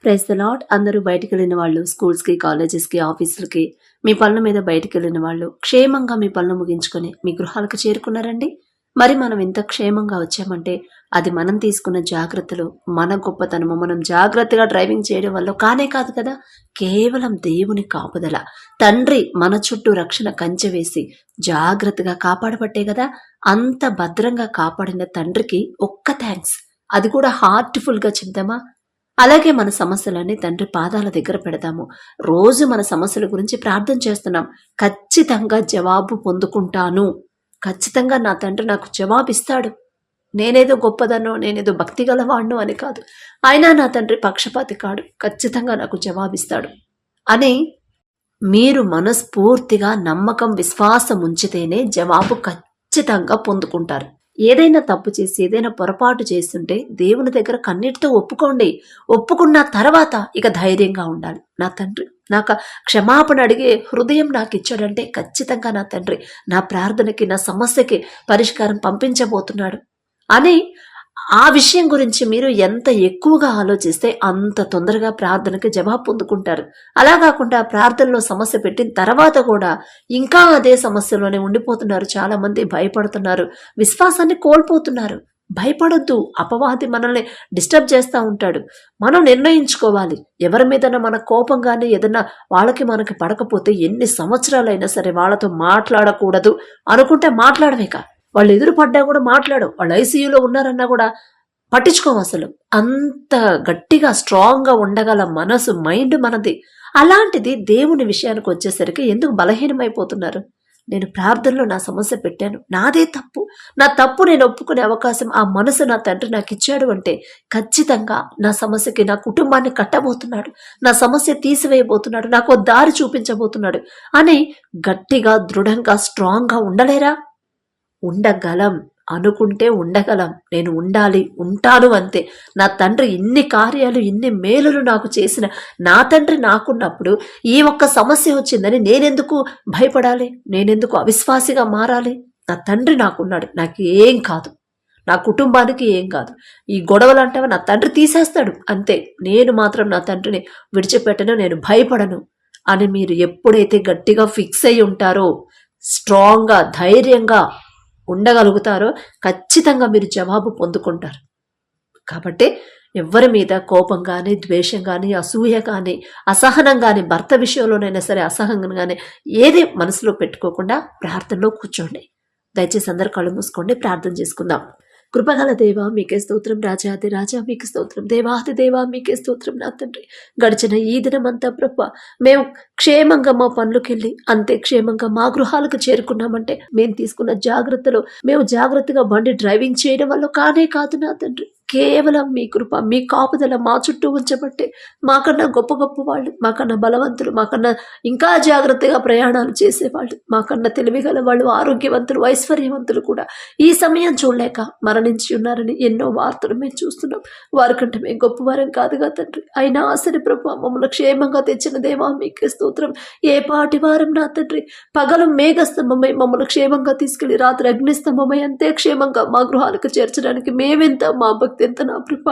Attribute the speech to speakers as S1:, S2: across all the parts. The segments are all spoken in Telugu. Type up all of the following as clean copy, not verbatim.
S1: Praise the lord. అందరూ బయటికెళ్ళిన వాళ్ళు స్కూల్స్‌కి, కాలేజెస్‌కి, ఆఫీసులకి, మీ పనుల మీద బయటికెళ్ళిన వాళ్ళు క్షేమంగా మీ పనులు ముగించుకొని మీ గృహాలకు చేరుకున్నారండి? మరి మనం ఇంత క్షేమంగా వచ్చామంటే అది మనం తీసుకున్న జాగ్రత్తలు, మన గొప్పతనము, మనం జాగ్రత్తగా డ్రైవింగ్ చేయడం వల్ల కానే కాదు కదా! కేవలం దేవుని కాపుదల. తండ్రి మన చుట్టూ రక్షణ కంచె వేసి జాగ్రత్తగా కాపాడబట్టే గదా! అంత భద్రంగా కాపాడిన తండ్రికి ఒక్క థాంక్స్. అది కూడా హార్ట్‌ఫుల్‌గా చెప్దామా? అలాగే మన సమస్యలన్నీ తండ్రి పాదాల దగ్గర పెడదాము. రోజు మన సమస్యల గురించి ప్రార్థన చేస్తున్నాం. ఖచ్చితంగా జవాబు పొందుకుంటాను. ఖచ్చితంగా నా తండ్రి నాకు జవాబిస్తాడు. నేనేదో గొప్పదనో, నేనేదో భక్తి గలవాడినో అని కాదు. అయినా నా తండ్రి పక్షపాతి కాడు. ఖచ్చితంగా నాకు జవాబిస్తాడు అని మీరు మనస్ఫూర్తిగా నమ్మకం, విశ్వాసం ఉంచితేనే జవాబు ఖచ్చితంగా పొందుకుంటారు. ఏదైనా తప్పు చేసి, ఏదైనా పొరపాటు చేస్తుంటే దేవుని దగ్గర కన్నీటితో ఒప్పుకోండి. ఒప్పుకున్న తర్వాత ఇక ధైర్యంగా ఉండాలి. నా తండ్రి నాకు క్షమాపణ అడిగే హృదయం నాకు ఇచ్చాడంటే ఖచ్చితంగా నా తండ్రి నా ప్రార్థనకి, నా సమస్యకి పరిష్కారం పంపించబోతున్నాడు అని ఆ విషయం గురించి మీరు ఎంత ఎక్కువగా ఆలోచిస్తే అంత తొందరగా ప్రార్థనకి జవాబు పొందుకుంటారు. అలా కాకుండా ప్రార్థనలో సమస్య పెట్టిన తర్వాత కూడా ఇంకా అదే సమస్యలోనే ఉండిపోతున్నారు. చాలా మంది భయపడుతున్నారు, విశ్వాసాన్ని కోల్పోతున్నారు. భయపడొద్దు. అపవాది మనల్ని డిస్టర్బ్ చేస్తూ ఉంటాడు. మనం నిర్ణయించుకోవాలి. ఎవరి మీదైనా మన కోపం కానీ ఏదైనా వాళ్ళకి మనకి పడకపోతే ఎన్ని సంవత్సరాలైనా సరే వాళ్ళతో మాట్లాడకూడదు అనుకుంటే మాట్లాడవేక. వాళ్ళు ఎదురు పడ్డా కూడా మాట్లాడవు. వాళ్ళు ఐసీయూలో ఉన్నారన్నా కూడా పట్టించుకోం అసలు. అంత గట్టిగా స్ట్రాంగ్గా ఉండగల మనసు, మైండ్ మనది. అలాంటిది దేవుని విషయానికి వచ్చేసరికి ఎందుకు బలహీనమైపోతున్నారు? నేను ప్రార్థనలో నా సమస్య పెట్టాను, నాదే తప్పు, నా తప్పు నేను ఒప్పుకునే అవకాశం ఆ మనసు నా తండ్రి నాకు ఇచ్చాడు అంటే ఖచ్చితంగా నా సమస్యకి, నా కుటుంబాన్ని కట్టబోతున్నాడు, నా సమస్య తీసివేయబోతున్నాడు, నాకు దారి చూపించబోతున్నాడు అని గట్టిగా, దృఢంగా, స్ట్రాంగ్గా ఉండలేరా? ఉండగలం. అనుకుంటే ఉండగలం. నేను ఉండాలి, ఉంటాను అంతే. నా తండ్రి ఇన్ని కార్యాలు, ఇన్ని మేలులు నాకు చేసిన నా తండ్రి నాకున్నప్పుడు ఈ ఒక్క సమస్య వచ్చిందని నేనెందుకు భయపడాలి? నేనెందుకు అవిశ్వాసిగా మారాలి? నా తండ్రి నాకున్నాడు. నాకు ఏం కాదు, నా కుటుంబానికి ఏం కాదు. ఈ గొడవలు అంటావా నా తండ్రి తీసేస్తాడు అంతే. నేను మాత్రం నా తండ్రిని విడిచిపెట్టను, నేను భయపడను అని మీరు ఎప్పుడైతే గట్టిగా ఫిక్స్ అయి ఉంటారో, స్ట్రాంగ్గా, ధైర్యంగా ఉండగలుగుతారో ఖచ్చితంగా మీరు జవాబు పొందుకుంటారు. కాబట్టి ఎవరి మీద కోపం కానీ, ద్వేషం కానీ, అసూయ కానీ, అసహనం కానీ, భర్త విషయంలోనైనా సరే అసహనం కానీ ఏది మనసులో పెట్టుకోకుండా ప్రార్థనలో కూర్చోండి. దయచేసి అందరు కళ్ళు మూసుకోండి, ప్రార్థన చేసుకుందాం. కృపగల దేవా మీకే స్తోత్రం, రాజాది రాజా మీకు స్తోత్రం, దేవాది దేవా మీకే స్తోత్రం. నా తండ్రి గడిచిన ఈ దినమంతా ప్రభా మేము క్షేమంగా మా పనులకెళ్ళి అంతే క్షేమంగా మా గృహాలకు చేరుకున్నామంటే మేము తీసుకున్న జాగ్రత్తలు, మేము జాగ్రత్తగా బండి డ్రైవింగ్ చేయడం వల్ల కానే కాదు నా తండ్రి. కేవలం మీ కృప, మీ కాపుదల మా చుట్టూ ఉంచబట్టే మాకన్నా గొప్ప గొప్ప వాళ్ళు, మాకన్నా బలవంతులు, మాకన్నా ఇంకా జాగ్రత్తగా ప్రయాణాలు చేసేవాళ్ళు, మాకన్నా తెలివిగల వాళ్ళు, ఆరోగ్యవంతులు, ఐశ్వర్యవంతులు కూడా ఈ సమయం చూడలేక మరణించి ఉన్నారని ఎన్నో వార్తలు మేము చూస్తున్నాం. వారికంటే మేము గొప్పవారం కాదుగా తండ్రి. అయినా ఆశని ప్రభు మమ్మల్ని క్షేమంగా తెచ్చిన దేవా మీకే స్తోత్రం. ఏ పాటి వారం నా తండ్రి, పగలు మేఘస్తంభమై మమ్మల్ని క్షేమంగా తీసుకెళ్లి రాత్రి అగ్నిస్తంభమై అంతే క్షేమంగా మా గృహాలకు చేర్చడానికి మేమెంత, మా భక్తి ఎంత నా కృప.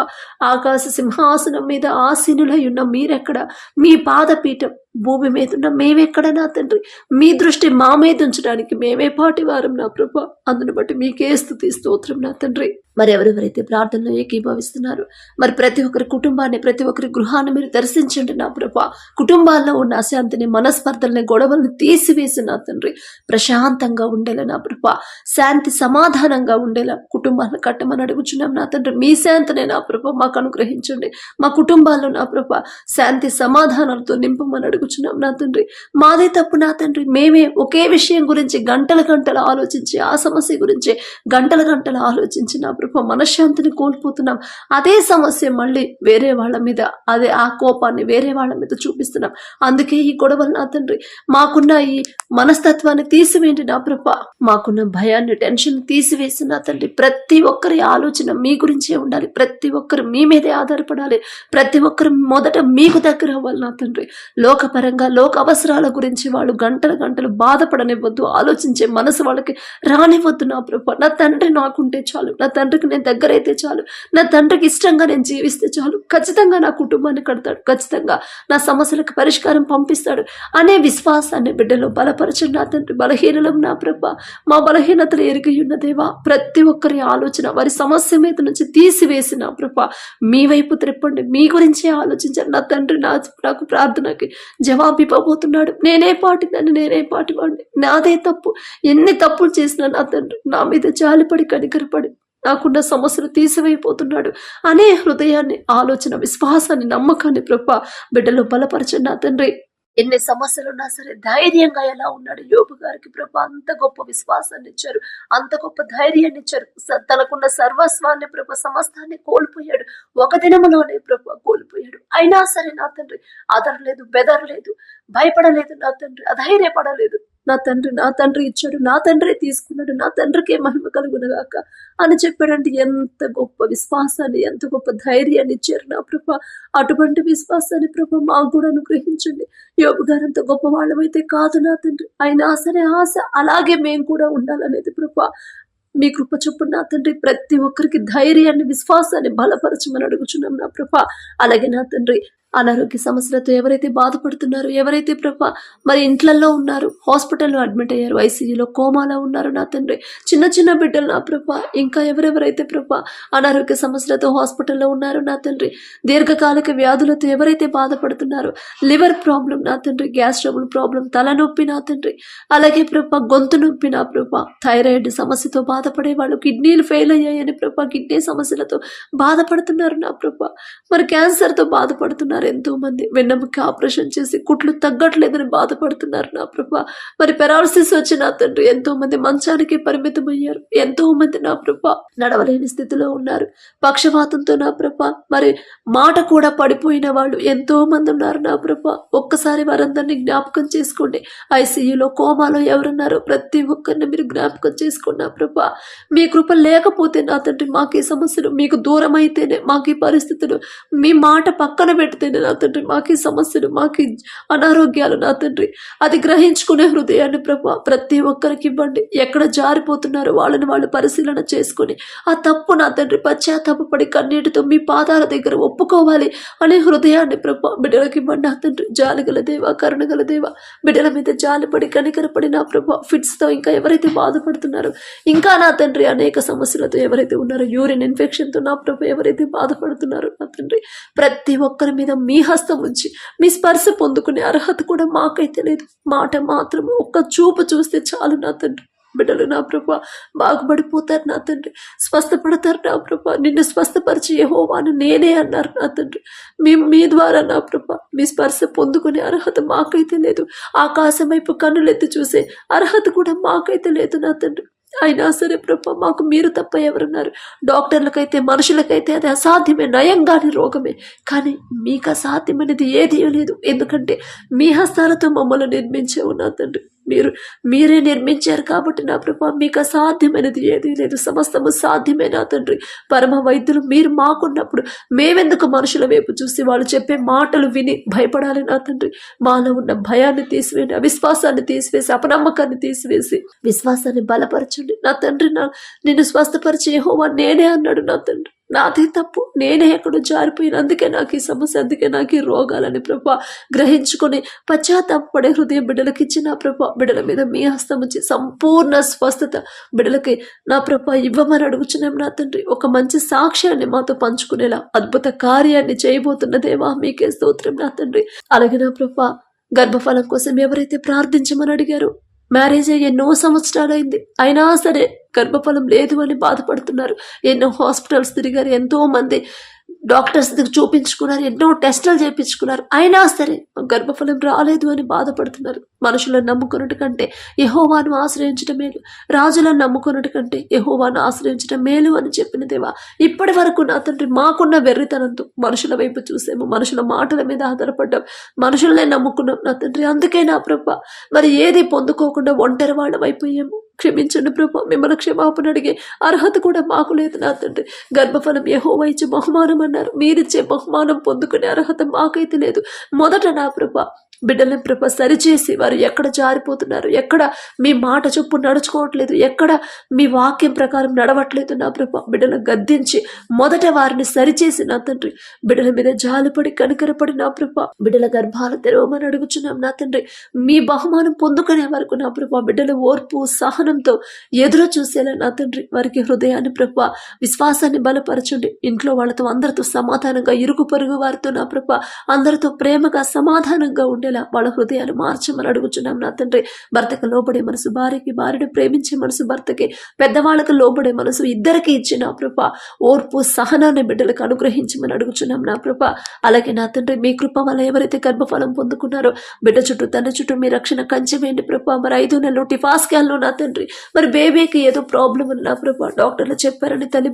S1: ఆకాశ సింహాసనం మీద ఆసీనులై ఉన్న మీరెక్కడ? మీ పాదపీఠం భూమి మీద ఉన్న మేమెక్కడ నా తండ్రి? మీ దృష్టి మా మీద ఉంచడానికి మేమే పాటి వారం నా ప్రభ. అందును బట్టి మీకే స్తుతి స్తోత్రం నా తండ్రి. మరి ఎవరెవరైతే ప్రార్థనలో ఏకీభవిస్తున్నారు, మరి ప్రతి ఒక్కరి కుటుంబాన్ని, ప్రతి ఒక్కరి గృహాన్ని మీరు దర్శించండి నా ప్రభ. కుటుంబాల్లో ఉన్న అశాంతిని, మనస్పర్ధల్ని, గొడవల్ని తీసివేసి నా తండ్రి ప్రశాంతంగా ఉండేలా నా ప్రభ, శాంతి సమాధానంగా ఉండేలా కుటుంబాలను కట్టమని అడుగుచున్నాం నా తండ్రి. మీ శాంతినే నా ప్రభ మాకు అనుగ్రహించండి. మా కుటుంబాల్లో నా ప్రభ శాంతి సమాధానాలతో నింపమని అడుగుచున్నాం నా తండ్రి. మాదే తప్పు నా తండ్రి. మేమే ఒకే విషయం గురించి గంటల గంటలు ఆలోచించి, ఆ సమస్య గురించి గంటల గంటలు ఆలోచించి నా ప్రభ మనశ్శాంతిని కోల్పోతున్నాం. అదే సమస్య మళ్ళీ వేరే వాళ్ళ మీద, అదే ఆ కోపాన్ని వేరే వాళ్ళ మీద చూపిస్తున్నాం. అందుకే ఈ గొడవలు నా తండ్రి. మాకున్న ఈ మనస్తత్వాన్ని తీసివేయండి నా ప్రభ. మాకున్న భయాన్ని, టెన్షన్ తీసివేసి నా తండ్రి ప్రతి ఒక్కరి ఆలోచన మీ గురించే ఉండాలి. ప్రతి ఒక్కరు మీ మీదే ఆధారపడాలి. ప్రతి ఒక్కరు మొదట మీకు దగ్గర అవ్వాలి నా తండ్రి. లోక లోకపరంగా లోక అవసరాల గురించి వాళ్ళు గంటలు గంటలు బాధపడనివ్వద్దు, ఆలోచించే మనసు వాళ్ళకి రానివ్వద్దు నా ప్రభా. నా తండ్రి నాకుంటే చాలు, నా తండ్రికి నేను దగ్గరైతే చాలు, నా తండ్రికి ఇష్టంగా నేను జీవిస్తే చాలు, ఖచ్చితంగా నా కుటుంబాన్ని కడతాడు, ఖచ్చితంగా నా సమస్యలకు పరిష్కారం పంపిస్తాడు అనే విశ్వాసాన్ని బిడ్డలో బలపరచండి నా తండ్రి. బలహీనలం నా ప్రభా, మా బలహీనతలు ఎరిగి ఉన్న దేవా, ప్రతి ఒక్కరి ఆలోచన వారి సమస్య మీద నుంచి తీసివేసి నా ప్రభా మీ వైపు త్రిప్పండి, మీ గురించే ఆలోచించండి నా తండ్రి. నాకు ప్రార్థనకి జవాబు ఇవ్వబోతున్నాడు. నేనే పాటిదాన్ని, నేనే పాటివాడిని, నాదే తప్పు, ఎన్ని తప్పులు చేసినా నా తండ్రి నా మీద జాలిపడి కనికరపడి నాకున్న సమస్యలు తీసివైపోతున్నాడు అనే హృదయాన్ని, ఆలోచన, విశ్వాసాన్ని, నమ్మకాన్ని ప్రభా బిడ్డలో బలపరచండి నా తండ్రి. ఎన్ని సమస్యలు ఉన్నా సరే ధైర్యంగా ఎలా ఉన్నాడు యోబు గారికి ప్రభా, అంత గొప్ప విశ్వాసాన్ని ఇచ్చారు, అంత గొప్ప ధైర్యాన్ని ఇచ్చారు. తనకున్న సర్వస్వాన్ని ప్రభా, సమస్తాన్ని కోల్పోయాడు, ఒక దినములోనే ప్రభా కోల్పోయాడు. అయినా సరే నా తండ్రి అదరలేదు, బెదరలేదు, భయపడలేదు నా తండ్రి, అధైర్యపడలేదు. నా తండ్రి ఇచ్చాడు, నా తండ్రి తీసుకున్నాడు, నా తండ్రికే మహిమ కలుగునగాక అని చెప్పాడంటే ఎంత గొప్ప విశ్వాసాన్ని, ఎంత గొప్ప ధైర్యాన్ని ఇచ్చారు నా ప్రభా. అటువంటి విశ్వాసాన్ని ప్రభా మాకు కూడా అనుగ్రహించండి. యోబు గారు అంత గొప్ప వాళ్ళమైతే కాదు నా తండ్రి, అయినా సరే ఆశ అలాగే మేము కూడా ఉండాలనేది ప్రభా మీ కృప చొప్పున నా తండ్రి ప్రతి ఒక్కరికి ధైర్యాన్ని, విశ్వాసాన్ని బలపరచమని అడుగుచున్నాం నా ప్రభా. అలాగే నా తండ్రి అనారోగ్య సమస్యలతో ఎవరైతే బాధపడుతున్నారో, ఎవరైతే ప్రభా మరి ఇంట్లలో ఉన్నారు, హాస్పిటల్లో అడ్మిట్ అయ్యారు, ఐసీయూలో కోమాలో ఉన్నారు నా తండ్రి, చిన్న చిన్న బిడ్డలు నా ప్రభా, ఇంకా ఎవరెవరైతే ప్రభా అనారోగ్య సమస్యలతో హాస్పిటల్లో ఉన్నారు నా తండ్రి, దీర్ఘకాలిక వ్యాధులతో ఎవరైతే బాధపడుతున్నారో, లివర్ ప్రాబ్లం నా తండ్రి, గ్యాస్ ట్రబుల్ ప్రాబ్లం, తలనొప్పి నా తండ్రి, అలాగే ప్రభా గొంతు నొప్పి నా ప్రభా, థైరాయిడ్ సమస్యతో బాధపడే వాళ్ళు, కిడ్నీలు ఫెయిల్ అయ్యాయని ప్రభా కిడ్నీ సమస్యలతో బాధపడుతున్నారు నా ప్రభా, మరి క్యాన్సర్తో బాధపడుతున్నారు ఎంతో మంది, వెన్నెముక ఆపరేషన్ చేసి కుట్లు తగ్గట్లేదని బాధపడుతున్నారు నా ప్రభా. మరి పెరాలసిస్ వచ్చి నా తండ్రి ఎంతో మంది మంచానికి పరిమితమయ్యారు, ఎంతో మంది నా ప్రభా నడవలేని స్థితిలో ఉన్నారు, పక్షవాతంతో నా ప్రభా మరి మాట కూడా పడిపోయిన వాళ్ళు ఎంతో మంది ఉన్నారు నా ప్రభా. ఒక్కసారి వారందరినీ జ్ఞాపకం చేసుకోండి. ఐసీయూలో కోమాలో ఎవరున్నారో ప్రతి ఒక్కరిని మీరు జ్ఞాపకం చేసుకోండి నా ప్రభా. మీ కృప లేకపోతే నా తండ్రి మాకు ఈ సమస్యలు, మీకు దూరం అయితేనే మాకు ఈ పరిస్థితులు, మీ మాట పక్కన పెడితే నా తండ్రి మాకు సమస్యలు, మాకు అనారోగ్యాలు నా తండ్రి, అది గ్రహించుకునే హృదయాన్ని ప్రభా ప్రతి ఒక్కరికి ఇవ్వండి. ఎక్కడ జారిపోతున్నారో వాళ్ళని వాళ్ళు పరిశీలన చేసుకుని ఆ తప్పు నా తండ్రి పశ్చాత్తాపపడి కన్నీటితో మీ పాదాల దగ్గర ఒప్పుకోవాలి అనే హృదయాన్ని ప్రభా బిడ్డలకి ఇవ్వండి నా తండ్రి. జాలిగల దేవా, కరుణగల దేవా, బిడ్డల మీద జాలిపడి కనికరపడి నా ప్రభా ఫిట్స్తో ఇంకా ఎవరైతే బాధపడుతున్నారో, ఇంకా నా తండ్రి అనేక సమస్యలతో ఎవరైతే ఉన్నారో, యూరిన్ ఇన్ఫెక్షన్తో నా ప్రభా ఎవరైతే బాధపడుతున్నారో నా తండ్రి, ప్రతి ఒక్కరి మీద మీ హస్తం ఉంచి మీ స్పర్శ పొందుకునే అర్హత కూడా మాకైతే లేదు. మాట మాత్రము ఒక్క చూపు చూస్తే చాలు నా తండ్రి, బిడ్డలు నా ప్రభా బాగుపడిపోతారు నా తండ్రి, స్వస్థపడతారు నా ప్రభా. నిన్ను స్వస్థపరిచి యెహోవాను నేనే అన్నారు నా తండ్రి. మీ ద్వారా నా ప్రభా మీ స్పర్శ పొందుకునే అర్హత మాకైతే లేదు. ఆకాశం వైపు కన్నులెత్తి చూసే అర్హత కూడా మాకైతే లేదు నా తండ్రి. అయినా సరే ప్రభా మాకు మీరు తప్ప ఎవరున్నారు? డాక్టర్లకైతే, మనుషులకైతే అది అసాధ్యమే, నయంగాని రోగమే. కానీ మీకు అసాధ్యమైనది ఏదీ లేదు, ఎందుకంటే మీ హస్తాలతో మమ్మల్ని నిర్మించే నా తండ్రి. మీరే నిర్మించారు కాబట్టి నా ప్రభా మీకు అసాధ్యమైనది ఏదీ లేదు, సమస్తము సాధ్యమే నా తండ్రి. పరమ వైద్యులు మీరు మాకున్నప్పుడు మేమెందుకు మనుషుల వైపు చూసి వాళ్ళు చెప్పే మాటలు విని భయపడాలి నా తండ్రి? మాలో ఉన్న భయాన్ని తీసివేయండి, అవిశ్వాసాన్ని తీసివేసి, అపనమ్మకాన్ని తీసివేసి విశ్వాసాన్ని బలపరచండి నా తండ్రి. నిన్ను స్వస్థపరిచే యెహోవా నేనే అన్నాడు నా తండ్రి. నాదే తప్పు, నేనే ఎక్కడో జారిపోయిన, అందుకే నాకు ఈ సమస్య, అందుకే నాకు ఈ రోగాలని ప్రభా గ్రహించుకొని పశ్చాత్తాపడే హృదయం బిడ్డలకి ఇచ్చిన ప్రభా, బిడ్డల మీద మీ హస్తం ఉంచి సంపూర్ణ స్వస్థత బిడ్డలకి నా ప్రభా ఇవ్వమని అడుగుచున్నాం నా తండ్రి. ఒక మంచి సాక్ష్యాన్ని మాతో పంచుకునేలా అద్భుత కార్యాన్ని చేయబోతున్న దేవా మీకే స్తోత్రం నా తండ్రి. అలాగే నా ప్రభా గర్భఫలం కోసం ఎవరైతే ప్రార్థించమని అడిగారో, మ్యారేజ్ అయ్యి ఎన్నో సంవత్సరాలైంది, అయినా సరే గర్భఫలం లేదు అని బాధపడుతున్నారు. ఎన్నో హాస్పిటల్స్ తిరిగారు, ఎంతో మంది డాక్టర్స్ దగ్గర చూపించుకున్నారు, ఎన్నో టెస్టులు చేయించుకున్నారు, అయినా సరే గర్భఫలం రాలేదు అని బాధపడుతున్నారు. మనుషులను నమ్ముకున్నట్టు కంటే యెహోవాను ఆశ్రయించడం మేలు, రాజులను నమ్ముకున్నట్టు కంటే యెహోవాను ఆశ్రయించడం మేలు అని చెప్పిన దేవా, ఇప్పటి వరకు నా తండ్రి మాకున్న వెర్రితనంతో మనుషుల వైపు చూసాము, మనుషుల మాటల మీద ఆధారపడ్డాం, మనుషులనే నమ్ముకున్నాం నా తండ్రి. అందుకే నా ప్రభా మరి ఏది పొందుకోకుండా ఒంటరి వాళ్ళం అయిపోయాము. క్షమించండి ప్రభా, మిమ్మల్ని క్షమాపణ అడిగే అర్హత కూడా మాకు లేదు నా తండ్రి. గర్భఫలం యెహోవా ఇచ్చే బహుమానం అన్నారు, మీరిచ్చే బహుమానం పొందుకునే అర్హత మాకైతే లేదు. మొదట నా ప్రభా బిడ్డలను ప్రభ సరిచేసి వారు ఎక్కడ జారిపోతున్నారు, ఎక్కడ మీ మాట చొప్పు నడుచుకోవట్లేదు, ఎక్కడ మీ వాక్యం ప్రకారం నడవట్లేదు నా ప్రభ బిడ్డలను గద్దించి మొదట వారిని సరిచేసి నా తండ్రి బిడ్డల మీద జాలిపడి కనికరపడి నా ప్రభ బిడ్డల గర్భాలు తెరవమని అడుగుచున్నాం నా తండ్రి. మీ బహుమానం పొందుకునే వరకు నా ప్రభ బిడ్డల ఓర్పు సహనంతో ఎదురు చూసేలా నా తండ్రి వారికి హృదయాన్ని ప్రభ విశ్వాసాన్ని బలపరచండి. ఇంట్లో వాళ్ళతో అందరితో సమాధానంగా ఇరుగు పొరుగు వారితో నా ప్రభ అందరితో ప్రేమగా సమాధానంగా ఉండేలా వాళ్ళ హృదయాలు మార్చమని అడుగుచున్నాం నా తండ్రి. భర్తకు లోబడే మనసు భార్యకి, భార్యను ప్రేమించే మనసు భర్తకి, పెద్దవాళ్ళకు లోబడే మనసు ఇద్దరికి ఇచ్చి నా ప్రభ ఓర్పు సహనాన్ని బిడ్డలకు అనుగ్రహించమని అడుగుచున్నాం నా ప్రభ. అలాగే నా తండ్రి మీ కృప వల్ల ఎవరైతే గర్భఫలం పొందుకున్నారో బిడ్డ చుట్టూ తన చుట్టూ మీ రక్షణ కంచె వేయండి ప్రభ. మరి 5 నెలలు టిఫాస్కాల్లో నా తండ్రి మరి బేబీకి ఏదో ప్రాబ్లం ఉంది నా ప్రభ, డాక్టర్లు చెప్పారని తల్లి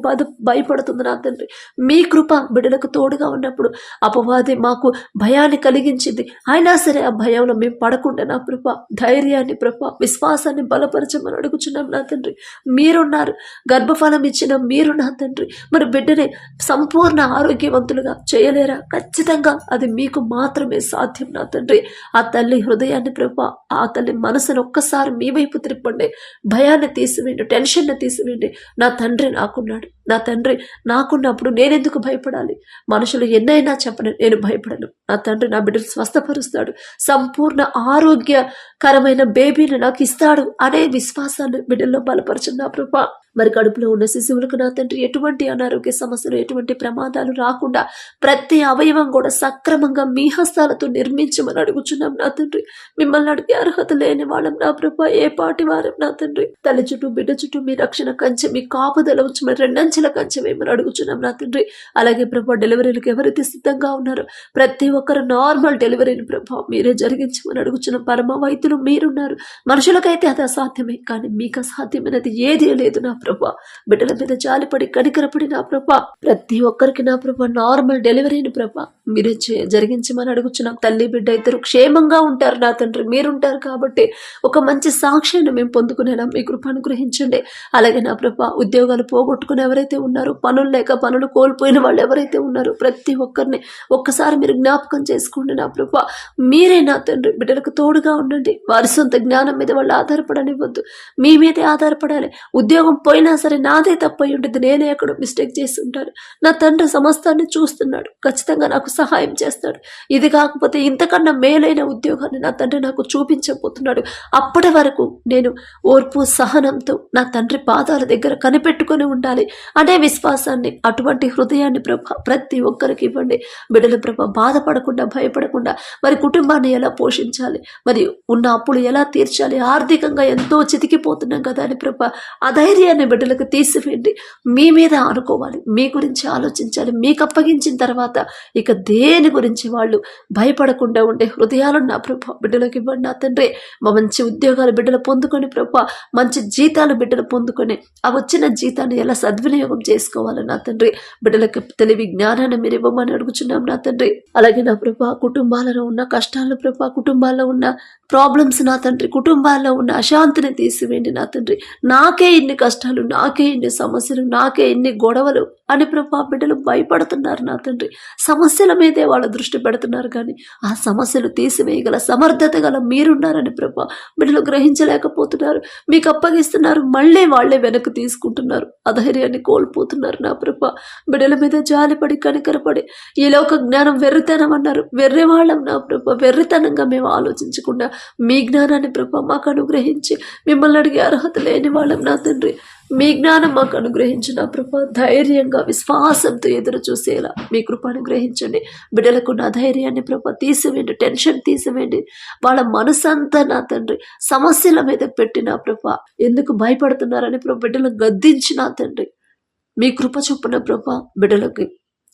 S1: భయపడుతుంది నా తండ్రి. మీ కృప బిడ్డలకు తోడుగా ఉన్నప్పుడు అపవాది మాకు భయాన్ని కలిగించింది, అయినా సరే ఆ భయంలో మేము పడకుండా నా ప్రభ ధైర్యాన్ని ప్రభ విశ్వాసాన్ని బలపరచమని అడుగుచున్నాం నా తండ్రి. మీరున్నారు, గర్భఫలం ఇచ్చిన మీరు నా తండ్రి. మరి బిడ్డని సంపూర్ణ ఆరోగ్యవంతులుగా చేయలేరా? ఖచ్చితంగా అది మీకు మాత్రమే సాధ్యం నా తండ్రి. ఆ తల్లి హృదయాన్ని ప్రభ, ఆ తల్లి మనసును ఒక్కసారి మీ వైపు తిప్పండి. భయాన్ని తీసివేయండి, టెన్షన్ని తీసివేయండి. నా తండ్రి నాకున్నాడు, నా తండ్రి నాకున్నప్పుడు నేనెందుకు భయపడాలి? మనుషులు ఎన్నైనా చెప్పను, నేను భయపడను. నా తండ్రి నా బిడ్డను స్వస్థపరుస్తాడు, సంపూర్ణ ఆరోగ్యకరమైన బేబీని నాకు ఇస్తాడు అనే విశ్వాసాన్ని బిడ్డల్లో బలపరచండి నా ప్రభా. మరి కడుపులో ఉన్న శిశువులకు నా తండ్రి ఎటువంటి అనారోగ్య సమస్యలు, ఎటువంటి ప్రమాదాలు రాకుండా ప్రతి అవయవం కూడా సక్రమంగా మీ హస్తాలతో నిర్మించమని అడుగుచున్నాం నా తండ్రి. మిమ్మల్ని అడిగే అర్హత లేని వాళ్ళం నా ప్రభా, ఏ పాటి వారం నా తండ్రి. తల్లి చుట్టూ బిడ్డ చుట్టూ మీ రక్షణ కంచె, మీ కాపుదల ఉంచమని 2 అంచెల కంచె వేయమని అడుగుచున్నాం నా తండ్రి. అలాగే ప్రభా డెలివరీలకు ఎవరైతే సిద్ధంగా ఉన్నారో ప్రతి ఒక్కరు నార్మల్ డెలివరీని ప్రభా మీరే జరిగించమని అడుగుచున్నాం. పరమ వైద్యులు మీరున్నారు. మనుషులకైతే అది అసాధ్యమే, కానీ మీకు అసాధ్యమైనది ఏదీ లేదు నా ప్రభా. బిడ్డల మీద జాలిపడి కనికరపడి నా ప్రభా ప్రతి ఒక్కరికి నా ప్రభా నార్మల్ డెలివరీని ప్రభా మీరే జరిగించమని అడుగుచున్నాం. తల్లి బిడ్డ ఇద్దరు క్షేమంగా ఉంటారు నా తండ్రి, మీరుంటారు కాబట్టి ఒక మంచి సాక్ష్యాన్ని మేము పొందుకునేలా మీ కృప అనుగ్రహించండి. అలాగే నా ప్రభా ఉద్యోగాలు పోగొట్టుకుని ఎవరైతే ఉన్నారో, పనులు లేక పనులు కోల్పోయిన వాళ్ళు ఎవరైతే ఉన్నారో ప్రతి ఒక్కరిని ఒక్కసారి మీరు జ్ఞాపకం చేసుకోండి నా ప్రభా. మీరే నా తండ్రి బిడ్డలకు తోడుగా ఉండండి. వారి సొంత జ్ఞానం మీద వాళ్ళు ఆధారపడనివ్వద్దు, మీ మీదే ఆధారపడాలి. ఉద్యోగం పోయినా సరే నాదే తప్పై ఉంటుంది, నేనే ఎక్కడో మిస్టేక్ చేసి ఉంటాను. నా తండ్రి సమస్తాన్ని చూస్తున్నాడు, ఖచ్చితంగా నాకు సహాయం చేస్తాడు. ఇది కాకపోతే ఇంతకన్నా మేలైన ఉద్యోగాన్ని నా తండ్రి నాకు చూపించబోతున్నాడు. అప్పటి వరకు నేను ఓర్పు సహనంతో నా తండ్రి పాదాల దగ్గర కనిపెట్టుకొని ఉండాలి అనే విశ్వాసాన్ని, అటువంటి హృదయాన్ని ప్రభ ప్రతి ఒక్కరికి ఇవ్వండి. బిడ్డల ప్రభ బాధపడకుండా, భయపడకుండా మరి కుటుంబాన్ని ఎలా పోషించాలి, మరి ఉన్న అప్పులు ఎలా తీర్చాలి, ఆర్థికంగా ఎంతో చితికిపోతున్నాం కదా అని ప్రభ అధైర్యాన్ని బిడ్డలకు తీసివేయండి. మీ మీద అనుకోవాలి, మీ గురించి ఆలోచించాలి. మీకు అప్పగించిన తర్వాత ఇక దేని గురించి వాళ్ళు భయపడకుండా ఉండే హృదయాలు నా ప్రభా బిడ్డలకు ఇవ్వండి నా తండ్రి. మంచి ఉద్యోగాలు బిడ్డలు పొందుకొని ప్రభా, మంచి జీతాలు బిడ్డలు పొందుకొని ఆ వచ్చిన జీతాన్ని ఎలా సద్వినియోగం చేసుకోవాలి నా తండ్రి. బిడ్డలకు తెలివి జ్ఞానాన్ని మీరు ఇవ్వమని అడుగుచున్నాం నా తండ్రి. అలాగే నా ప్రభా కుటుంబాలలో ఉన్న కష్టాలు ప్రభా, కుటుంబాల్లో ఉన్న ప్రాబ్లమ్స్ నా తండ్రి, కుటుంబాల్లో ఉన్న అశాంతిని తీసివేయండి నా తండ్రి. నాకే ఇన్ని కష్టాలు, నాకే ఇన్ని సమస్యలు, నాకే ఇన్ని గొడవలు అని ప్రభా బిడ్డలు భయపడుతున్నారు నా తండ్రి. సమస్యల మీదే వాళ్ళ దృష్టి పెడుతున్నారు, కానీ ఆ సమస్యలు తీసివేయగల సమర్థత గల మీరున్నారని ప్రభా బిడ్డలు గ్రహించలేకపోతున్నారు. మీకు అప్పగిస్తున్నారు, మళ్ళీ వాళ్ళే వెనక్కి తీసుకుంటున్నారు, అధైర్యాన్ని కోల్పోతున్నారు నా ప్రభా. బిడ్డల మీద జాలిపడి కనికరపడి ఈ లోక జ్ఞానం వెర్రితనం అన్నారు, వెర్రివాళ్ళం నా ప్రభా. వెర్రితనంగా మేము ఆలోచించకుండా మీ జ్ఞానాన్ని ప్రభా మాకు అనుగ్రహించి, మిమ్మల్ని అడిగే అర్హత లేని వాళ్ళం నా తండ్రి. మీ జ్ఞానం మాకు అనుగ్రహించిన ప్రభా, ధైర్యంగా విశ్వాసంతో ఎదురు చూసేలా మీ కృప అనుగ్రహించండి. బిడ్డలకు నా ధైర్యాన్ని ప్రభా తీసివేయండి, టెన్షన్ తీసివేయండి. వాళ్ళ మనసంతా నా తండ్రి సమస్యల మీద పెట్టిన ప్రభా, ఎందుకు భయపడుతున్నారని ప్రభా బిడ్డలకు గద్దించిన తండ్రి. మీ కృప చొప్పున ప్రభా బిడ్డలకి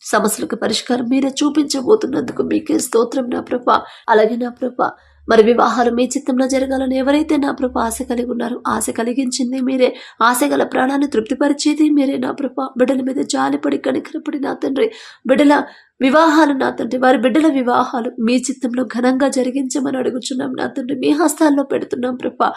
S1: సమస్యలకు పరిష్కారం మీరే చూపించబోతున్నందుకు మీకే స్తోత్రం నా ప్రభా. అలాగే నా ప్రభా మరి వివాహాలు మీ చిత్తంలో జరగాలని ఎవరైతే నా ప్రభా ఆశ కలిగి ఉన్నారో, ఆశ కలిగించింది మీరే, ఆశ గల ప్రాణాన్ని తృప్తిపరిచేది మీరే నా ప్రభా. బిడ్డల మీద జాలిపడి కనికరపడి నా తండ్రి బిడ్డల వివాహాలు నా తండ్రి, వారి బిడ్డల వివాహాలు మీ చిత్తంలో ఘనంగా జరిగించమని అడుగుచున్నాం నా తండ్రి. మీ హస్తాల్లో పెడుతున్నాం ప్రభా.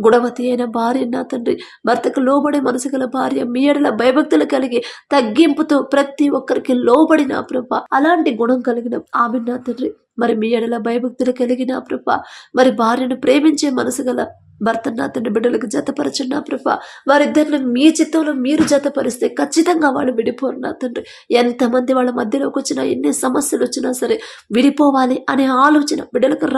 S1: గుణవతి అయిన భార్య నా తండ్రి, భర్తకు లోబడే మనసు గల భార్య, మీ ఎడల భయభక్తులు కలిగి తగ్గింపుతో ప్రతి ఒక్కరికి లోబడి నా ప్రభా అలాంటి గుణం కలిగిన ఆమె నా తండ్రి మరి మీ ఎడల భయభక్తులు కలిగిన ప్రభ మరి భార్యను ప్రేమించే మనసు గల భర్త నా తండ్రి బిడ్డలకు జతపరచండి నా ప్రభ. వారిద్దరిని మీ చిత్తంలో మీరు జతపరిస్తే ఖచ్చితంగా వాళ్ళు విడిపోరు నా తండ్రి. ఎంతమంది వాళ్ళ మధ్యలోకి వచ్చినా ఎన్ని సమస్యలు వచ్చినా సరే విడిపోవాలి అనే ఆలోచన బిడ్డలకు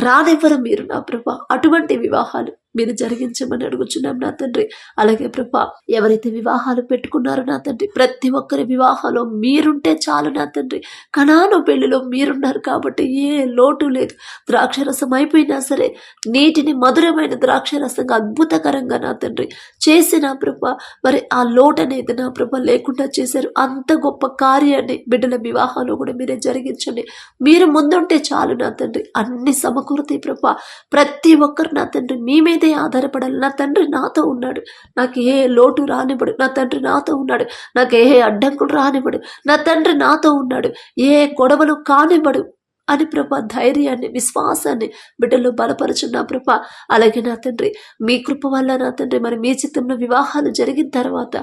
S1: రానివ్వరు మీరు నా ప్రభ. అటువంటి వివాహాలు మీరు జరిగించమని అడుగుచున్నాం నా తండ్రి. అలాగే ప్రభా ఎవరైతే వివాహాలు పెట్టుకున్నారో నా తండ్రి ప్రతి ఒక్కరి వివాహాలో మీరుంటే చాలు నా తండ్రి. కనాను పెళ్లిలో మీరున్నారు కాబట్టి ఏ లోటు లేదు. ద్రాక్షరసం అయిపోయినా సరే నీటిని మధురమైన ద్రాక్షరసంగా అద్భుతకరంగా నా తండ్రి చేసి నా ప్రభా మరి ఆ లోటు అనేది నా ప్రభా లేకుండా చేశారు. అంత గొప్ప కార్యాన్ని బిడ్డల వివాహాలు కూడా మీరే జరిగించండి. మీరు ముందుంటే చాలు నా తండ్రి. అన్ని సమకూర్తి ప్రభా. ప్రతి ఒక్కరు నా తండ్రి మీ మీదే ఆధారపడాలి. నా తండ్రి నాతో ఉన్నాడు, నాకు ఏ లోటు రానివ్వడు. నా తండ్రి నాతో ఉన్నాడు, నాకు ఏ అడ్డంకులు రానివ్వడు. నా తండ్రి నాతో ఉన్నాడు, ఏ గొడవలు కానివ్వడు అని ప్రభా ధైర్యాన్ని విశ్వాసాన్ని బిడ్డల్లో బలపరచున్నా ప్రభా. అలాగే నా తండ్రి మీ కృప వల్ల నా తండ్రి మరి మీ చిత్తంలో వివాహాలు జరిగిన తర్వాత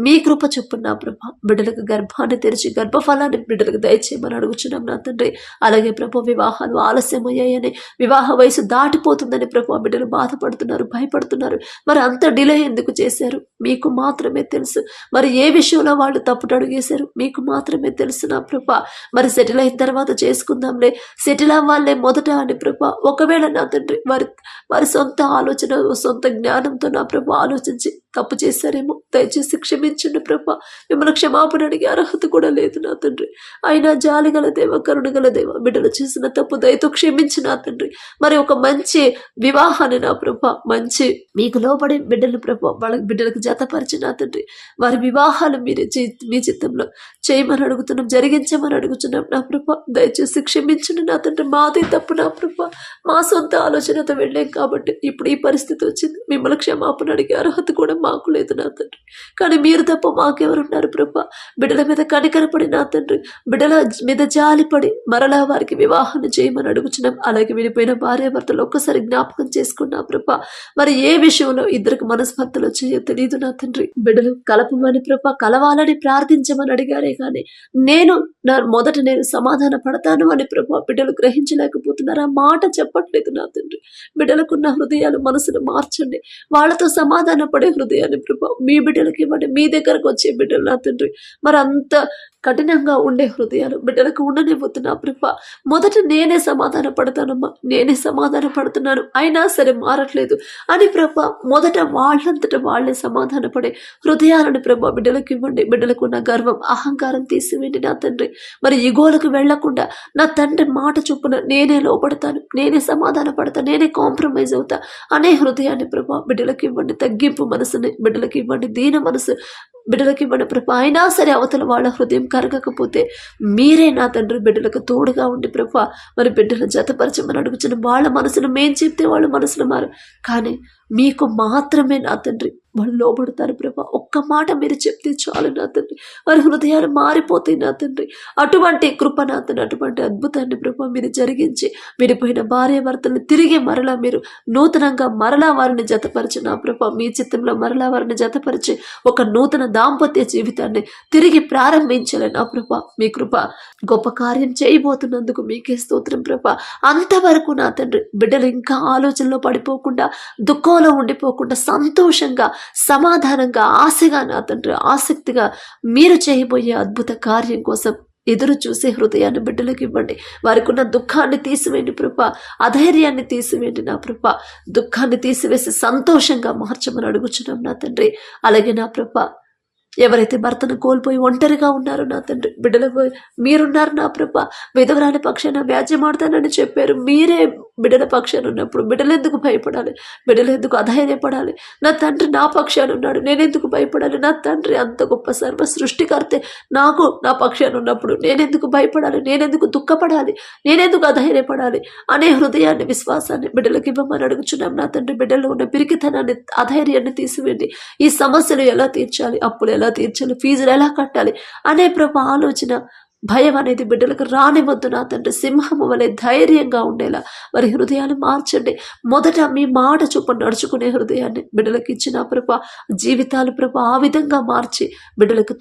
S1: మీ కృప చొప్పున నా ప్రభా బిడ్డలకు గర్భాన్ని తెరిచి గర్భఫలాన్ని బిడ్డలకు దయచేయమని అడుగుచున్నాం నా తండ్రి. అలాగే ప్రభా వివాహాలు ఆలస్యమయ్యాయని వివాహ వయసు దాటిపోతుందని ప్రభా బిడ్డలు బాధపడుతున్నారు, భయపడుతున్నారు. మరి అంత డిలే ఎందుకు చేశారు మీకు మాత్రమే తెలుసు. మరి ఏ విషయంలో వాళ్ళు తప్పుట అడుగేశారు మీకు మాత్రమే తెలుసు నా ప్రభా. మరి సెటిల్ అయిన తర్వాత చేసుకుందాంలే, సెటిల్ అవ్వాలే మొదట అని ప్రభా. ఒకవేళ నా తండ్రి వారి సొంత ఆలోచన సొంత జ్ఞానంతో నా ప్రభా ఆలోచించి తప్పు చేశారేమో దయచేసి క్షమించండి ప్రభా. మిమ్మల్ని క్షమాపణ అడిగే అర్హత కూడా లేదు నా తండ్రి. అయినా జాలిగల దేవ కరుణగల దేవ బిడ్డలు చేసిన తప్పు దయతో క్షమించి నా తండ్రి మరి ఒక మంచి వివాహాన్ని నా ప్రభా మంచి మీకు లోబడి బిడ్డలు ప్రభా వాళ్ళకి బిడ్డలకు జతపరిచి నా తండ్రి వారి వివాహాలు మీరు మీ చిత్తంలో చేయమని అడుగుతున్నాం, జరిగించమని అడుగుతున్నాం నా ప్రభా. దయచేసి క్షమించండి నా తండ్రి. మాదే తప్పు నా ప్రభా. మా సొంత ఆలోచనతో వెళ్ళాం కాబట్టి ఇప్పుడు ఈ పరిస్థితి వచ్చింది. మిమ్మల్ని క్షమాపణ అడిగే అర్హత కూడా మాకు లేదు నా తండ్రి. కానీ మీరు తప్ప మాకెవరున్నారు ప్రభా. బిడ్డల మీద కనికరపడి నా తండ్రి బిడ్డల మీద జాలిపడి మరలా వారికి వివాహాన్ని చేయమని అడుగుచున్నాం. అలాగే విడిపోయిన భార్యాభర్తలు ఒక్కసారి జ్ఞాపకం చేసుకున్నా ప్రభా. మరి ఏ విషయంలో ఇద్దరికి మనస్పర్ధలు వచ్చాయో తెలియదు నా తండ్రి. బిడ్డలు కలపమని ప్రభా కలవాలని ప్రార్థించమని అడిగారే కానీ మొదట నేను సమాధాన పడతాను అని ప్రభా బిడ్డలు గ్రహించలేకపోతున్నారు. ఆ మాట చెప్పట్లేదు నా తండ్రి. బిడ్డలకున్న హృదయాలు మనసును మార్చండి. వాళ్ళతో సమాధాన పడే హృదయాన్ని ప్రభా మీ బిడ్డలకి ఇవ్వండి. మీ దగ్గరకు వచ్చే బిడ్డలు నా తండ్రి మరి అంత కఠినంగా ఉండే హృదయాలు బిడ్డలకు ఉండనివ్వతున్నా ప్రభా. మొదట నేనే సమాధాన పడతానమ్మా, నేనే సమాధాన పడుతున్నాను అయినా సరే మారట్లేదు అని ప్రభా మొదట వాళ్ళంతట వాళ్ళే సమాధాన పడే హృదయాలను ప్రభా బిడ్డలకు ఇవ్వండి. బిడ్డలకు ఉన్న గర్వం అహంకారం తీసివేయండి నా తండ్రి. మరి ఈగోలకు వెళ్లకుండా నా తండ్రి మాట చొప్పున నేనే లోపడతాను, నేనే సమాధాన పడతాను, నేనే కాంప్రమైజ్ అవుతా అనే హృదయాన్ని ప్రభా బిడ్డలకు ఇవ్వండి. తగ్గింపు మనసుని బిడ్డలకు ఇవ్వండి. దీన మనసు బిడ్డలకి ఇవ్వండి ప్రభా. అయినా సరే అవతల వాళ్ళ హృదయం కరగకపోతే మీరే నా తండ్రి బిడ్డలకు తోడుగా ఉండి ప్రభా మరి బిడ్డలు జతపరచమని అడుగుచున్న వాళ్ళ మనసును మేం చెప్తే వాళ్ళ మనసులు మారు. కానీ మీకు మాత్రమే నా తండ్రి వాళ్ళు లోబడతారు ప్రభా. ఒక్క మాట మీరు చెప్తే చాలు నా తండ్రి వారి హృదయాలు మారిపోతాయి నా తండ్రి. అటువంటి కృప నా తండ్రి అటువంటి అద్భుతాన్ని ప్రభా మీరు జరిగించి విడిపోయిన భార్యాభర్తలను తిరిగి మరలా మీరు నూతనంగా మరలా వారిని జతపరిచి నా ప్రభా మీ చిత్తంలో మరలా వారిని జతపరిచి ఒక నూతన దాంపత్య జీవితాన్ని తిరిగి ప్రారంభించాలి నా ప్రభా. మీ కృప గొప్ప కార్యం చేయబోతున్నందుకు మీకే స్తోత్రం ప్రభా. అంతవరకు నా తండ్రి బిడ్డలు ఇంకా ఆలోచనలో పడిపోకుండా దుఃఖంలో ఉండిపోకుండా సంతోషంగా సమాధానంగా ఆశగా నా తండ్రి ఆసక్తిగా మీరు చేయబోయే అద్భుత కార్యం కోసం ఎదురు చూసే హృదయాన్ని బిడ్డలకు ఇవ్వండి. వారికి ఉన్న దుఃఖాన్ని తీసివేయండి ప్రభా, అధైర్యాన్ని తీసివేయండి నా ప్రభా. దుఃఖాన్ని తీసివేసి సంతోషంగా మార్చమని అడుగుచున్నాం నా తండ్రి. అలాగే నా ప్రభా ఎవరైతే భర్తను కోల్పోయి ఒంటరిగా ఉన్నారో నా తండ్రి బిడ్డలకు మీరున్నారు నా ప్రభా. విధవరాని పక్షాన వ్యాజ్యమాడతానని చెప్పారు. మీరే బిడ్డల పక్షాన ఉన్నప్పుడు బిడ్డలు ఎందుకు భయపడాలి, బిడ్డలు ఎందుకు అధైర్యపడాలి? నా తండ్రి నా పక్షాన ఉన్నాడు, నేనెందుకు భయపడాలి? నా తండ్రి అంత గొప్ప సర్వ సృష్టికర్తే నాకు నా పక్షాన ఉన్నప్పుడు నేనెందుకు భయపడాలి, నేనెందుకు దుఃఖపడాలి, నేనెందుకు అధైర్యపడాలి అనే హృదయాన్ని విశ్వాసాన్ని బిడ్డలకు ఇవ్వమని అడుగుచున్నాం నా తండ్రి. బిడ్డల్లో ఉన్న పిరికితనాన్ని అధైర్యాన్ని తీసివేయండి. ఈ సమస్యలు ఎలా తీర్చాలి, అప్పులు ఎలా తీర్చాలి, ఫీజులు ఎలా కట్టాలి అనే ప్రభు ఆలోచన భయం అనేది బిడ్డలకు రానివద్దు నా తండ్రి. సింహము వలె ధైర్యంగా ఉండేలా వారి హృదయాలు మార్చండి. మొదట మీ మాట చొప్పున నడుచుకునే హృదయాన్ని బిడ్డలకు ఇచ్చిన ప్రభా, జీవితాలు ప్రభా ఆ విధంగా మార్చి బిడ్డలకు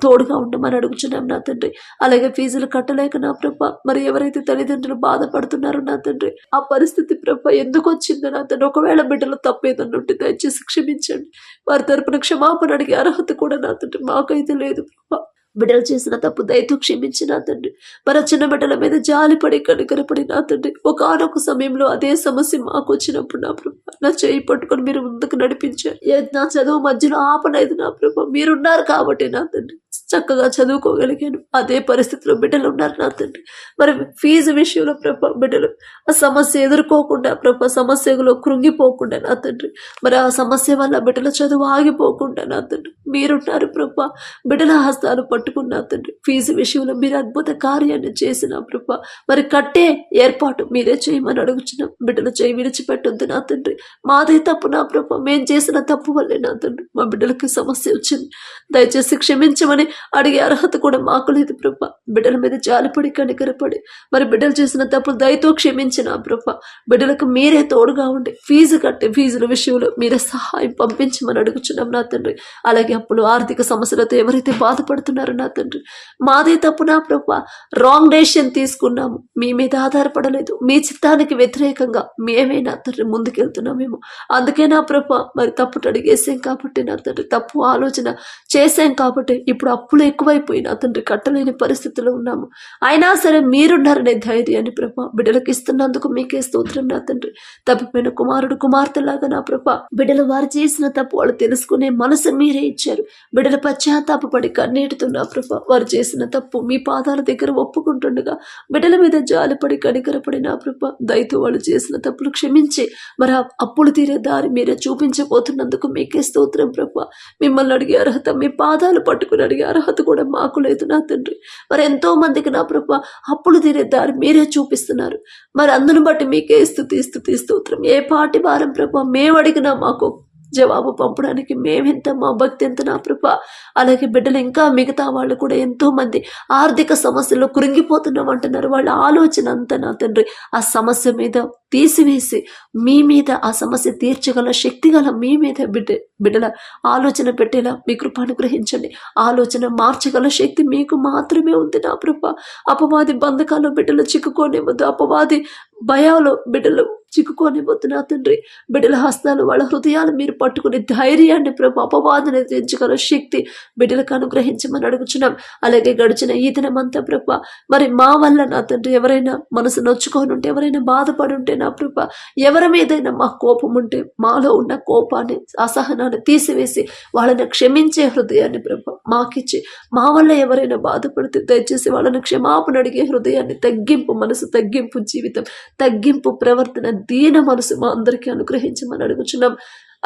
S1: తోడుగా ఉండమని అడుగుచున్నాం నా తండ్రి. అలాగే ఫీజులు కట్టలేక నా ప్రభా, మరి ఎవరైతే తల్లిదండ్రులు బాధపడుతున్నారో నా తండ్రి, ఆ పరిస్థితి ప్రభా ఎందుకు వచ్చిందో నా తండ్రి, ఒకవేళ బిడ్డలు తప్పేదన్నుంటే దయచేసి క్షమించండి. వారి తరపున క్షమాపణ అడిగే అర్హత కూడా నా తండ్రి మాకైతే లేదు ప్రభా. బిడ్డలు చేసిన తప్పు దయతో క్షమించి నా తండ్రి, మరి చిన్న బిడ్డల మీద జాలిపడి కనికరపడి నా తండ్రి, ఒకానొక సమయంలో అదే సమస్య మాకు వచ్చినప్పుడు నా ప్రభా, నా చేయి పట్టుకొని మీరు ముందుకు నడిపించారు. నా చదువు మధ్యలో ఆపలేదు నా ప్రభా, మీరున్నారు కాబట్టి నా తండ్రి చక్కగా చదువుకోగలిగాను. అదే పరిస్థితిలో బిడ్డలు ఉన్నారు నా తండ్రి. మరి ఫీజు విషయంలో ప్రభా, బిడ్డలు ఆ సమస్య ఎదుర్కోకుండా ప్రభా, సమస్యలో కృంగిపోకుండా నా తండ్రి, మరి ఆ సమస్య వల్ల బిడ్డల చదువు ఆగిపోకుండా నా తండ్రి మీరున్నారు ప్రభా. బిడ్డల హస్తాలు పట్టుకున్నా తండ్రి, ఫీజు విషయంలో మీరు అద్భుత కార్యాన్ని చేసిన ప్రభా, మరి కట్టే ఏర్పాటు మీరే చేయమని అడుగుచున్నాం. బిడ్డలు చేయి విడిచిపెట్టొద్దు నా తండ్రి. మాదే తప్పు నా ప్రభా, మేం చేసిన తప్పు వల్లే నా తండ్రి మా బిడ్డలకి సమస్య వచ్చింది. దయచేసి క్షమించమని అడిగే అర్హత కూడా మాకు లేదు ప్రభా. బిడ్డల మీద జాలిపడి కనికరపడి మరి బిడ్డలు చేసిన తప్పులు దయతో క్షమించిన ప్రభా, బిడ్డలకు మీరే తోడుగా ఉండి ఫీజుల విషయంలో మీరే సహాయం పంపించమని అడుగుచున్నాం నా తండ్రి. అలాగే అప్పుడు ఆర్థిక సమస్యలతో ఎవరైతే బాధపడుతున్నారో నా తండ్రి, మాదే తప్పు నా ప్రభా, రాంగ్ డెసిషన్ తీసుకున్నాము, మీ మీద ఆధారపడలేదు, మీ చిత్తానికి వ్యతిరేకంగా మేమే నా తండ్రి ముందుకెళ్తున్నామేమో, అందుకే నా ప్రభా మరి తప్పు అడిగేసాం కాబట్టి నా తండ్రి, తప్పు ఆలోచన చేశాం కాబట్టి ఇప్పుడు అప్పులు ఎక్కువైపోయి నా తండ్రి కట్టలేని పరిస్థితిలో ఉన్నాము. అయినా సరే మీరున్నారనే ధైర్యాన్ని ప్రభా బిడ్డలకు ఇస్తున్నందుకు మీకే స్తోత్రం నా తండ్రి. తప్పిపోయిన కుమారుడు కుమార్తెలాగా నా ప్రభా, బిడ్డలు వారు చేసిన తప్పు వాళ్ళు తెలుసుకునే మనసు మీరే ఇచ్చారు. బిడ్డల పశ్చాత్తాపడి కన్నీటితో నా ప్రభా వారు చేసిన తప్పు మీ పాదాల దగ్గర ఒప్పుకుంటుండగా బిడ్డల మీద జాలిపడి కనికరపడి నా ప్రభా దయతో వాళ్ళు చేసిన తప్పులు క్షమించి మరి అప్పులు తీరే దారి మీరే చూపించబోతున్నందుకు మీకే స్తోత్రం ప్రభా. మిమ్మల్ని అడిగే అర్హత, మీ పాదాలు పట్టుకుని అడిగే అర్హత కూడా మాకు లేదు నా తండ్రి. మరి ఎంతో మందికి నా ప్రభా అప్పులు తీరే దారి మీరే చూపిస్తున్నారు. మరి అందును బట్టి మీకే స్తుతి స్తోత్రం. ఏ పాటి వారం ప్రభా మేము అడిగినా మాకు జవాబు పంపడానికి మేమెంత, మా భక్తి ఎంత నా ప్రభా. అలాగే బిడ్డలు ఇంకా మిగతా వాళ్ళు కూడా ఎంతో మంది ఆర్థిక సమస్యల్లో కృంగిపోతున్నాం అంటున్నారు. వాళ్ళ ఆలోచన అంతా నా తండ్రి ఆ సమస్య మీద తీసివేసి మీ మీద ఆ సమస్య తీర్చగల శక్తి గల మీ మీద బిడ్డల ఆలోచన పెట్టేలా మీ కృప అనుగ్రహించండి. ఆలోచన మార్చగల శక్తి మీకు మాత్రమే ఉంది నా ప్రభా. అపవాది బంధకాల్లో బిడ్డలు చిక్కుకోనివ్వద్దు, అపవాది భయాలు బిడ్డలు చిక్కుకోనివ్వద్దు నా తండ్రి. బిడ్డల హస్తాలు వాళ్ళ హృదయాలు మీరు పట్టుకునే ధైర్యాన్ని ప్రభు అపవాదన ఎదిరించగల శక్తి బిడ్డలకు అనుగ్రహించమని అడుగుచున్నాం. అలాగే గడిచిన ఈ దినమంతా ప్రభు మరి మా వల్ల నా తండ్రి ఎవరైనా మనసు నొచ్చుకొని ఉంటే, ఎవరైనా బాధపడి ఉంటే నా ప్రభు, ఎవరి మీదైనా మా కోపం ఉంటే మాలో ఉన్న కోపాన్ని అసహనాన్ని తీసివేసి వాళ్ళని క్షమించే హృదయాన్ని ప్రభు మాకిచ్చి, మా వల్ల ఎవరైనా బాధపడితే దయచేసి వాళ్ళని క్షమాపణ అడిగే హృదయాన్ని, తగ్గింపు మనసు, తగ్గింపు జీవితం, తగ్గింపు ప్రవర్తన, దీన మనసు మా అందరికీ అనుగ్రహించమని అడుగుచున్నాం.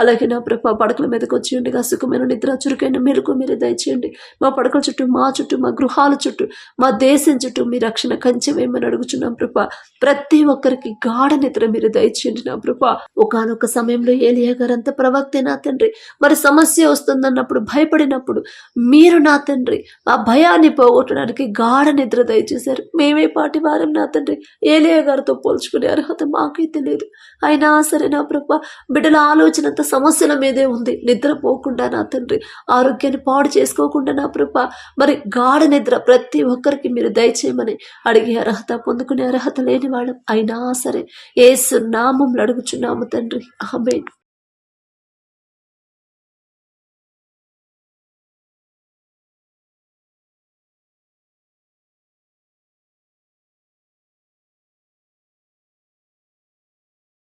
S1: అలాగే నా ప్రభా పడకల మీదకి వచ్చి ఉండగా సుఖమైన నిద్ర, చురుకైన మెలకు మీరే దయచేయండి. మా పడకల చుట్టూ, మా చుట్టూ, మా గృహాల చుట్టూ, మా దేశం చుట్టూ మీ రక్షణ కంచె వేయమని అడుగుచున్నాం ప్రభా. ప్రతి ఒక్కరికి గాఢ నిద్ర మీరు దయచేయండి నా ప్రభా. ఒకానొక సమయంలో ఏలియా గారంతా ప్రవక్తే నా తండ్రి. మరి సమస్య వస్తుందన్నప్పుడు భయపడినప్పుడు మీరు నా తండ్రి ఆ భయాన్ని పోగొట్టడానికి గాఢ నిద్ర దయచేశారు. మేమే పాటి వారం నా తండ్రి. ఏలియా గారితో పోల్చుకునే అర్హత మాకైతే లేదు. అయినా సరే నా ప్రభా బిడ్డల ఆలోచన సమస్యల మీదే ఉంది. నిద్రపోకుండా నా తండ్రి, ఆరోగ్యాన్ని పాడు చేసుకోకుండా నా ప్రభా మరి గాఢ నిద్ర ప్రతి ఒక్కరికి మీరు దయచేయమని అడిగే అర్హత, పొందుకునే అర్హత లేని వాళ్ళం. అయినా సరే యేసు నామములో అడుగుచున్నాము తండ్రి, ఆమేన్.